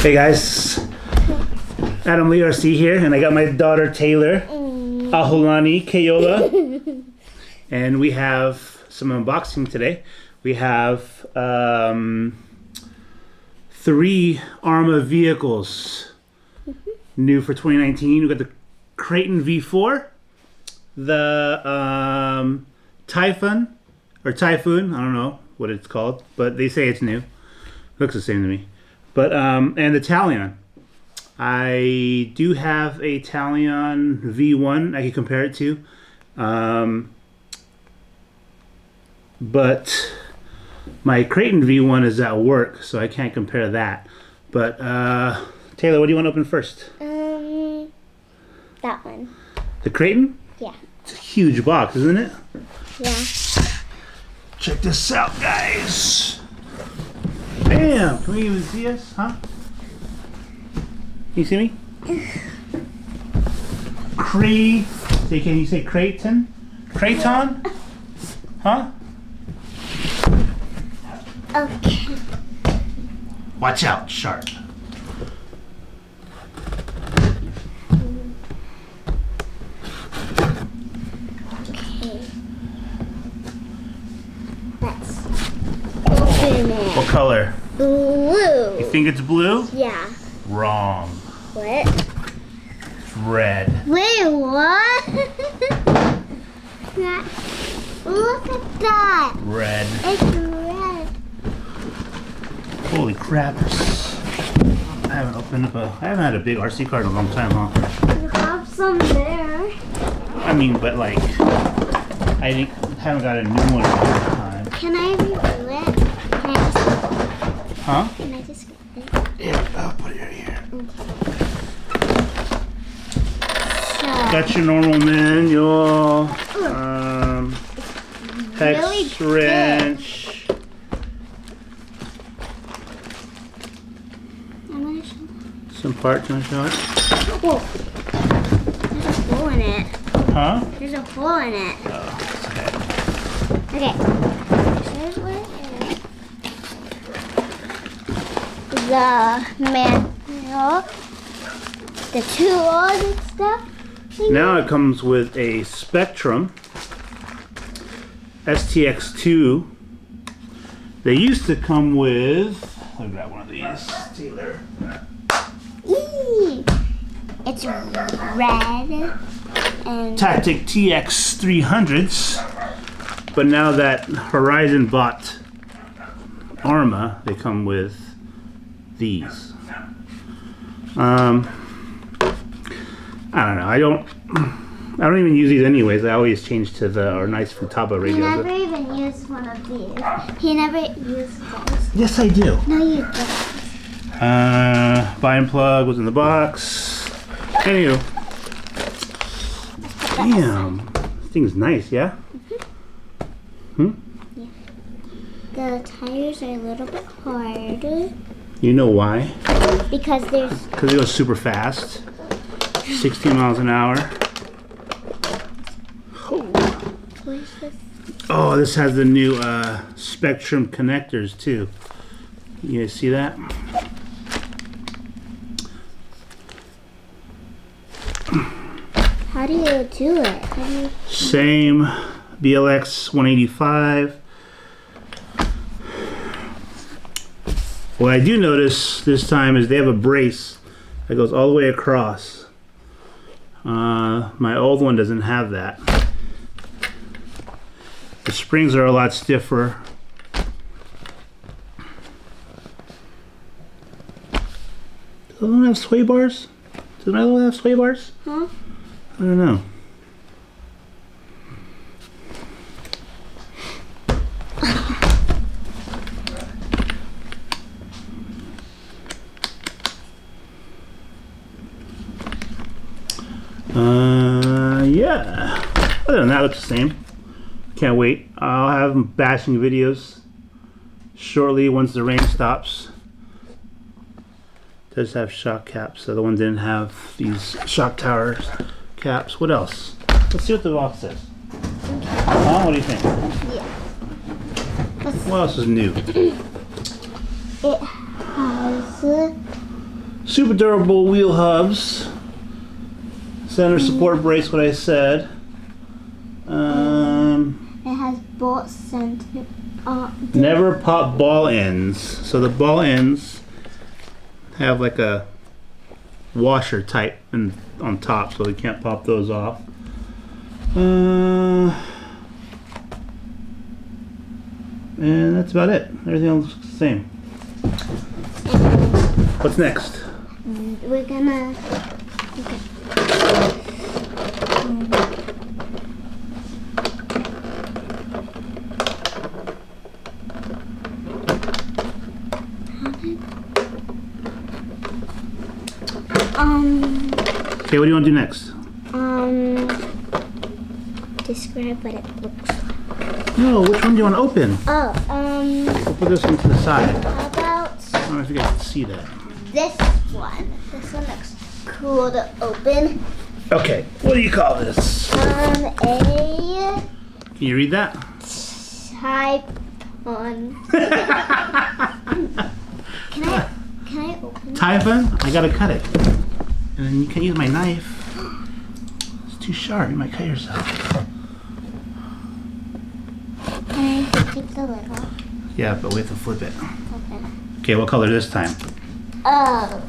Hey guys, Adam Lee RC here, and I got my daughter Taylor, Ahulani Kayola, and we have some unboxing today. We have 3 Arrma vehicles, new for 2019. We got the Kraton V4, the Typhon, or Typhoon, I don't know what it's called, but they say it's new. Looks the same to me. But and the Talion. I do have a Talion V1 I can compare it to, but my Kraton V1 is at work, so I can't compare that. But Taylor, what do you want to open first? That one. The Kraton? Yeah. It's a huge box, isn't it? Yeah. Check this out, guys. Bam! Can we even see us? Huh? Can you see me? Can you say Kraton? Kraton? Huh? Okay. Watch out, sharp. Okay. Let's open it. What color? Blue. You think it's blue? Yeah. Wrong. What? It's red. Wait, what? Look at that. Red. It's red. Holy crap. I haven't had a big RC car in a long time, huh? You have some there. I mean, but like, I haven't got a new one in a long time. Can I refill it? Can I just Huh? Can I just get it? Yeah, I'll put it right here. So, Got your normal manual, hex really wrench. I'm gonna show. Some parts on shot. Whoa. There's a hole in it. Huh? There's a hole in it. Oh, it's okay. Okay. Here's what it is. The manual, the tools and stuff. Now it comes with a Spectrum STX2. They used to come with, I'll grab one of these, Taylor. Eee! It's red and Tactic TX 300s. But now that Horizon bought Arrma, they come with these. I don't know. I don't even use these anyways. I always change to the nice Futaba he radios. never even used one of these. He never used those. Yes, I do. No, you didn't. Buy and plug was in the box. Anywho, damn, this thing's nice, yeah. The tires are a little bit hard You know why? because there's Because it goes super fast. 16 miles an hour. where's this? Oh, this has the new Spectrum connectors too. You guys see that? How do you do it? How do you... Same BLX 185. What I do notice this time is they have a brace that goes all the way across. My old one doesn't have that. The springs are a lot stiffer. Does the other one have sway bars? Does my other one have sway bars? Huh? I don't know. Yeah. Other than that, it looks the same. Can't wait. I'll have bashing videos shortly once the rain stops. It does have shock caps. The other one didn't have these shock towers caps. What else? Let's see what the box says. What do you think? Yeah. What else is new? It has Super durable wheel hubs. Center support brace, what I said. It has bolt center. Never pop ball ends. So the ball ends have like a washer type on top, so we can't pop those off. And that's about it. Everything else looks the same. What's next? We're gonna. Okay, what do you want to do next? Describe what it looks like. No, which one do you want to open? Oh, We'll put this one to the side. how about I don't know if you guys can see that. this one? This one looks cool to open. Okay, what do you call this? A Can you read that? Typhon. Can I open? Typhon? I gotta cut it. And then you can't use my knife. It's too sharp, you might cut yourself. Can I take the lid off? Yeah, but we have to flip it. Okay. Okay, what color this time? Oh,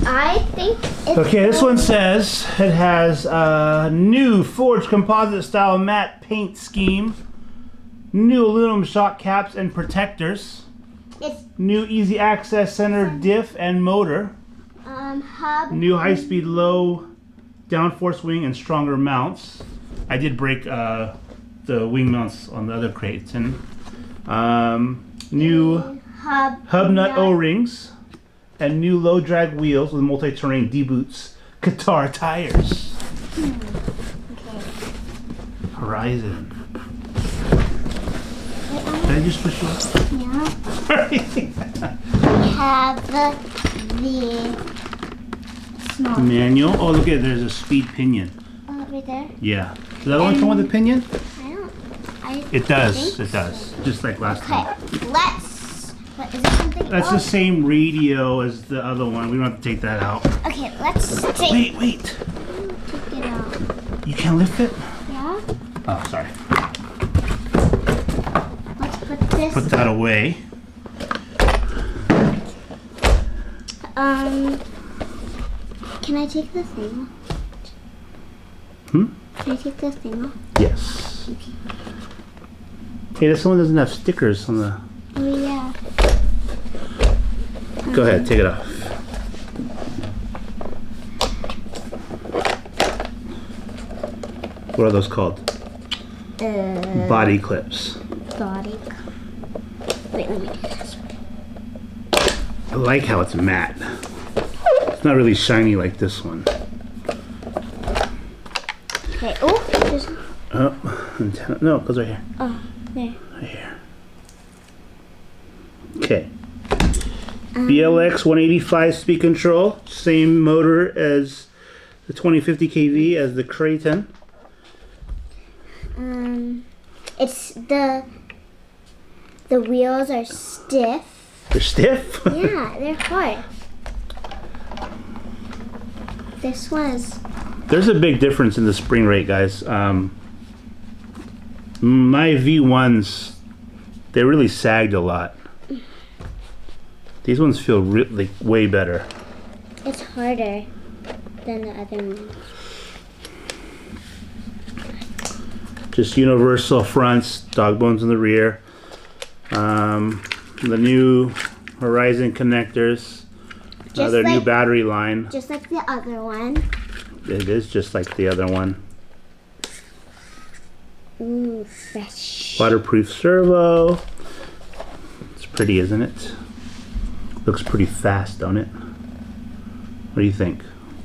I think it's. Okay, this one says it has a new forged composite style matte paint scheme, new aluminum shock caps and protectors, It's new easy access center diff and motor, hub. new high-speed low downforce wing and stronger mounts. I did break the wing mounts on the other Kraton. New hub nut O-rings and new low drag wheels with multi-terrain D-boots, guitar tires. Okay. Horizon. Did I just push you up? Yeah. We have the small. Manual. Oh, look at it. There's a speed pinion. Right there. Yeah. Does that only come with a pinion? I It does. think It does. Just like last Okay, time. what is there something That's the else? same radio as the other one. We don't have to take that out. Okay, let's take Wait. take it out. You can't lift it? Yeah? Oh, sorry. Let's put this. Put that away. Can I take the thing off? Hmm? Can I take the thing off? Yes. Hey, this one doesn't have stickers on the... Oh yeah. Go ahead, take it off. What are those called? Body clips. Body. Wait, let me do this. I like how it's matte. It's not really shiny like this one. Okay. Oh, there's. Oh, antenna. No, it goes right here. Oh, there. Right here. Okay. BLX 185 speed control. Same motor as the 2050 kV as the Kraton. It's the wheels are stiff. They're stiff? Yeah, they're hard. This one is. There's a big difference in the spring rate, guys. My V1s, they really sagged a lot. These ones feel like way better. It's harder than the other ones. Just universal fronts, dog bones in the rear. The new Horizon connectors. Their new battery line. Just like the other one. It is just like the other one. Ooh, fresh. Waterproof servo. It's pretty, isn't it? Looks pretty fast, don't it? What do you think?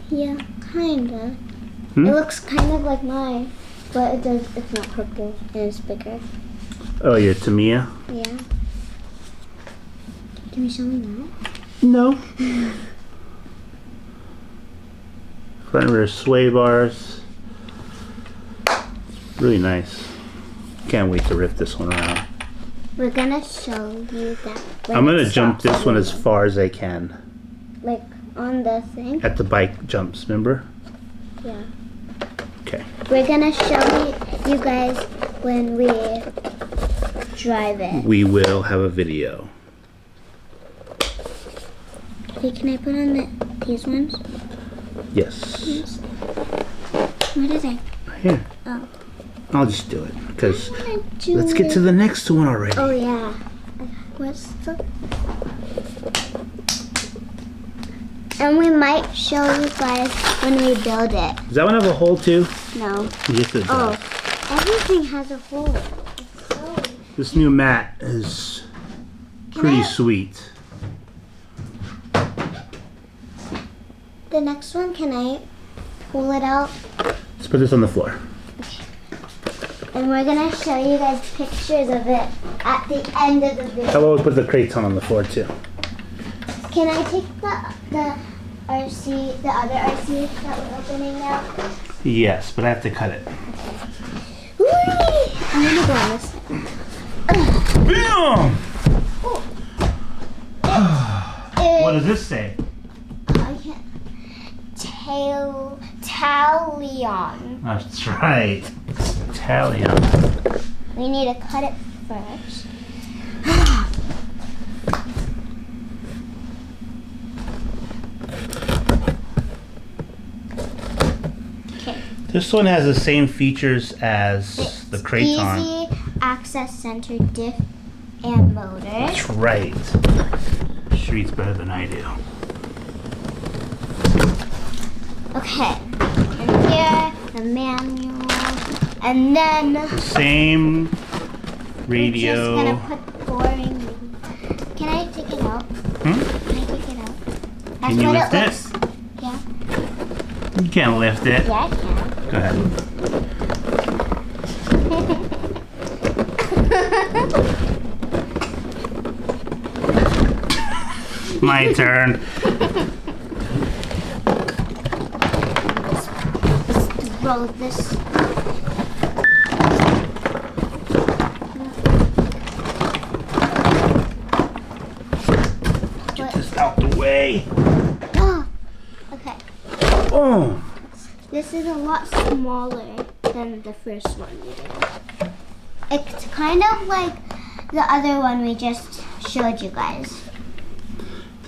Yeah, kinda. Hmm? It looks kind of like mine, but it does. It's not purple and it's bigger. Oh, your Tamiya? Yeah. Can you show me that? No. Front and rear sway bars. Really nice. Can't wait to rip this one around. We're gonna show you that. I'm gonna jump this one as far as I can. like on the thing? At the bike jumps, remember? Yeah. Okay. We're gonna show you guys when we drive it. We will have a video. Hey, can I put on these ones? Yes. What is it? Here. Oh. I'll just do it because I wanna do let's get to the next one already. Oh yeah. What's the? And we might show you guys when we build it. Does that one have a hole too? No. Yes, it Oh, does. everything has a hole. It's so... This new mat is pretty sweet. The next one, can I pull it out? Let's put this on the floor. And we're gonna show you guys pictures of it at the end of the video. How about we put the Kraton on the floor too? Can I take the RC, the other RC that we're opening now? Yes, but I have to cut it. Whee! I'm gonna go on this side. What does this say? I can't. Talion. That's right. Talion. We need to cut it first. Okay. This one has the same features as the Kraton. Easy access center, diff, and motor. That's right. Street's better than I do. Okay. And here, the manual. And then The same radio. we're just gonna put boring. Can I take it out? Hmm? Can I take it out? That's Can you what lift it? looks. Yeah. You can't lift it. Yeah, I can. Go ahead. My turn. Roll this. Get this out the way. Oh, okay. Oh. This is a lot smaller than the first one we did. It's kind of like the other one we just showed you guys.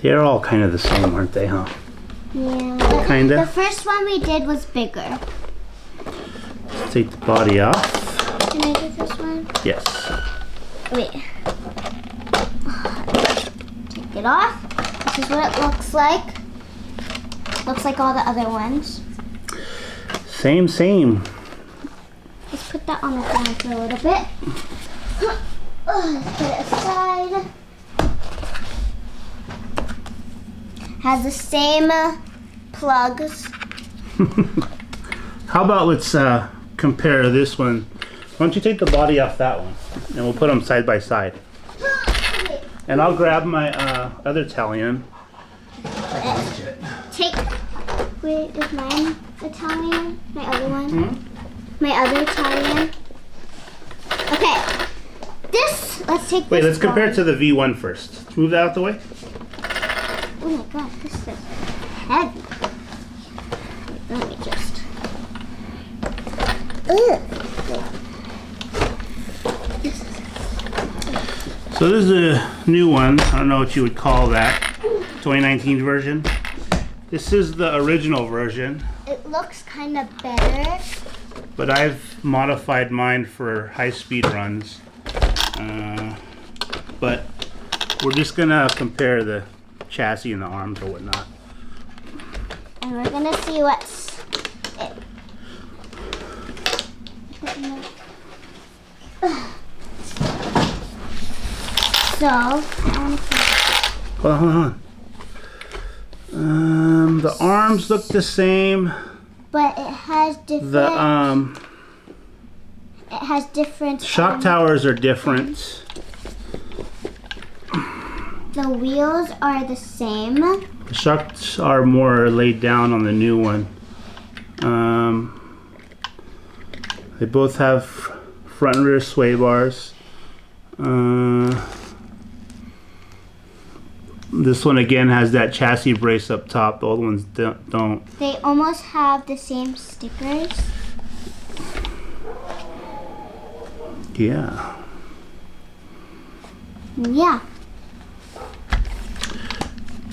They're all kind of the same, aren't they, huh? Yeah. Kinda. The first one we did was bigger. Let's take the body off. Can I do this one? Yes. Wait. Take it off. This is what it looks like. Looks like all the other ones. Same. Let's put that on the ground for a little bit. Let's put it aside. Has the same plugs. How about let's compare this one. Why don't you take the body off that one and we'll put them side by side. And I'll grab my other Talion. Wait, is mine Italian? My other one? My other Italian? Okay. Let's take this. Wait, let's compare it one. to the V1 first. Let's move that out the way. Oh my god, this is heavy. Let me just. Ugh. So this is a new one. I don't know what you would call that. 2019 version. This is the original version, It looks kind of better. but I've modified mine for high-speed runs. But we're just gonna compare the chassis and the arms or whatnot. And we're gonna see what's it. So, Hold on. The arms look the same. but it has different. It has different. Shock towers are different. The wheels are the same. The shocks are more laid down on the new one. They both have front and rear sway bars. This one again has that chassis brace up top. The old ones don't. They almost have the same stickers. Yeah. Yeah.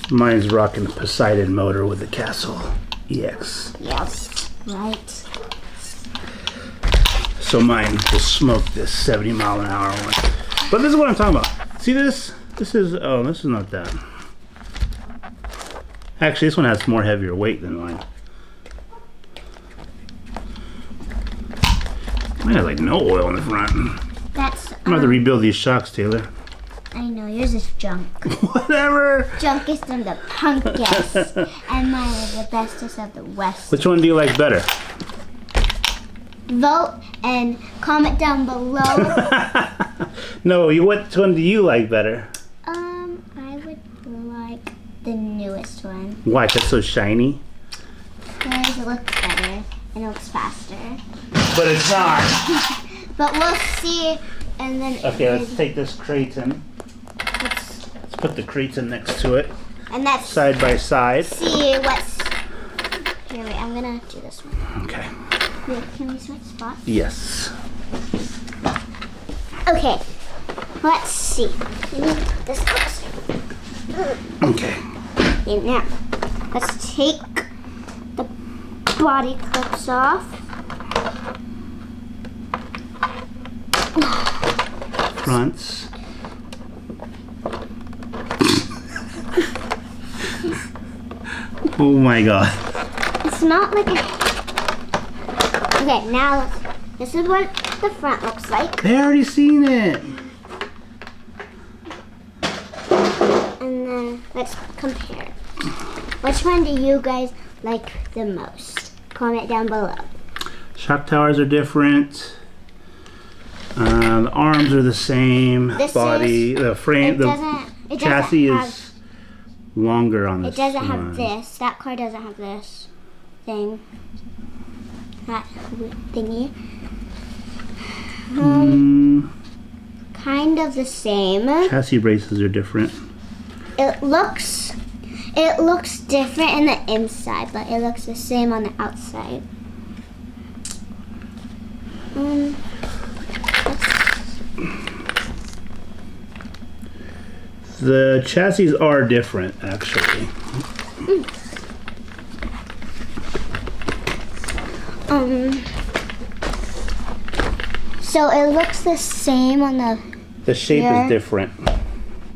Mine's rocking the Poseidon motor with the Castle EX. Yes. Right. So mine just smoked this 70-mile-an-hour one. But this is what I'm talking about. See this? This is not that. Actually, this one has more heavier weight than mine. Mine has like no oil in the front. That's. I'm gonna have to rebuild these shocks, Taylor. I know yours is junk. Whatever. Junk is from the punkest, and mine is the bestest of the west. Which one do you like better? Vote and comment down below. No, which one do you like better? I would like the newest one. Why? That's so shiny. Because it looks better and it looks faster. But it's not. But we'll see. And then. Okay, let's take this Kraton. Let's put the Kraton next to it. And that's. Side by side. See what's. Here, wait. I'm gonna do this one. Okay. Wait, can we switch spots? Yes. Okay. Let's see. This closer. Okay. Okay, now let's take the body clips off. Fronts. Oh my god. It's not like a. Okay, now this is what the front looks like. They already seen it. And then let's compare. Which one do you guys like the most? Comment down below. Shock towers are different. The arms are the same. This Body, the frame, the chassis is longer on this. It doesn't have one. this. That car doesn't have this thing. That thingy. Kind of the same. Chassis braces are different. It looks different in the inside, but it looks the same on the outside. The chassis are different, actually. So it looks the same on the. The shape is different.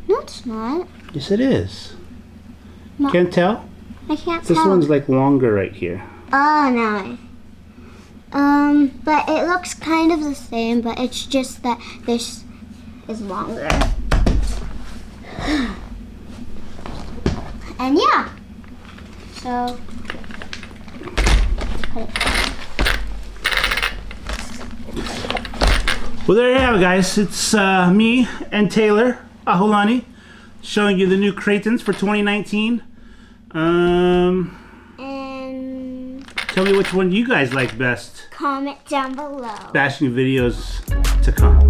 No, it's not. Yes, it is. No. Can't tell? I can't This tell. one's like longer right here. Oh no. But it looks kind of the same, but it's just that this is longer. And yeah. So Well, there you have it, guys. It's me and Taylor Aholani showing you the new Kratons for 2019. and Tell me which one you guys like best. comment down below. Bashing videos to come.